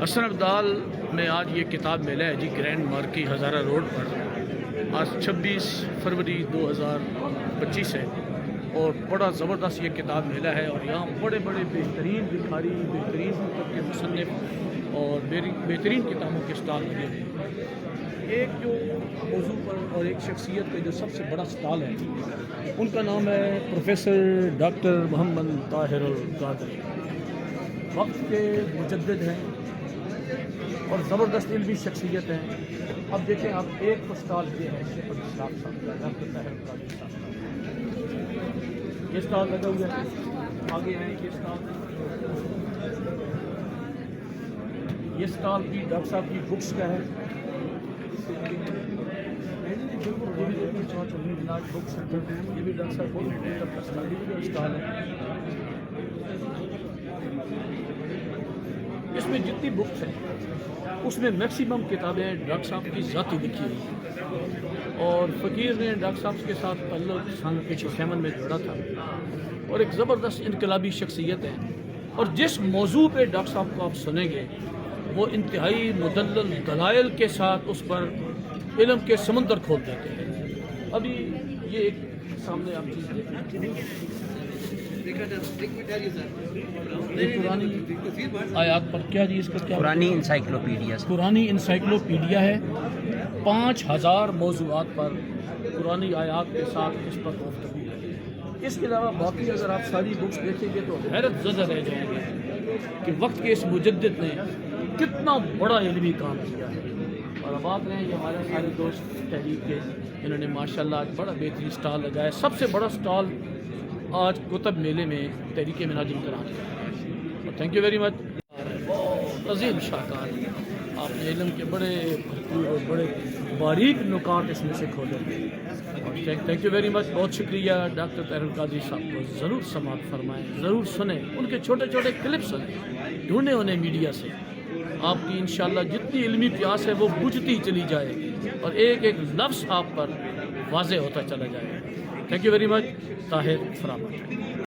حسن ابدال میں آج یہ کتاب میلہ ہے جی، گرینڈ مارکی ہزارہ روڈ پر آج 26 فروری 2025 ہے اور بڑا زبردست یہ کتاب میلہ ہے اور یہاں بڑے بڑے بہترین بکھاری، بہترین کتب کے مصنف اور بہترین کتابوں کے اسٹال لگے ہوئے ہیں۔ ایک جو موضوع پر اور ایک شخصیت کا جو سب سے بڑا اسٹال ہے ان کا نام ہے پروفیسر ڈاکٹر محمد طاہر القادری۔ وقت کے مجدد ہیں اور زبردست علمی شخصیت ہیں۔ اب دیکھیں آپ ایک تو اسٹال یہ ہے ڈاکٹر طاہر القادری صاحب، یہ اسٹال لگا ہوا ہے، آگے ہیں یہ اسٹال بھی ڈاکٹر صاحب کی بکس کا ہے۔ یہ بھی ڈاکٹر صاحب کا اسٹال ہے۔ اس میں جتنی بکس ہیں اس میں میکسیمم کتابیں ڈاکٹر صاحب کی ذاتی لکھی ہوئی ہیں اور فقیر نے ڈاکٹر صاحب کے ساتھ تعلق سن 1957 میں جوڑا تھا اور ایک زبردست انقلابی شخصیت ہے اور جس موضوع پہ ڈاکٹر صاحب کو آپ سنیں گے وہ انتہائی مدلل دلائل کے ساتھ اس پر علم کے سمندر کھول دیتے ہیں۔ ابھی یہ ایک سامنے آپ چیز دیکھیں، پرانی آیات پر کیا جی، اس کا کیا پرانی انسائکلوپیڈیا پرانی انسائکلوپیڈیا ہے۔ 5000 موضوعات پر پرانی آیات کے ساتھ اس پر گفتگو ہے۔ اس کے علاوہ باقی اگر آپ ساری بکس دیکھیں گے تو حیرت زدہ رہ جائیں گے کہ وقت کے اس مجدد نے کتنا بڑا علمی کام کیا ہے۔ اور اب آپ ہیں یہ ہمارے سارے دوست تحریک کے جنہوں نے ماشاءاللہ آج بڑا بہترین اسٹال لگایا۔ سب سے بڑا اسٹال آج کتب میلے میں تحریک منہاج القرآن کا۔ تھینک یو ویری مچ، بہت عظیم شاہکار، آپ نے علم کے بڑے بھرپور اور بڑے باریک نکات اس میں سے کھولے۔ تھینک یو ویری مچ، بہت شکریہ۔ ڈاکٹر طاہر القادری صاحب کو ضرور سماعت فرمائیں، ضرور سنیں، ان کے چھوٹے چھوٹے کلپ سنیں، ڈھونڈیں انہیں میڈیا سے۔ آپ کی انشاءاللہ جتنی علمی پیاس ہے وہ بجھتی چلی جائے اور ایک ایک لفظ آپ پر واضح ہوتا چلا جائے۔ Thank you very much, Tahir فرامت۔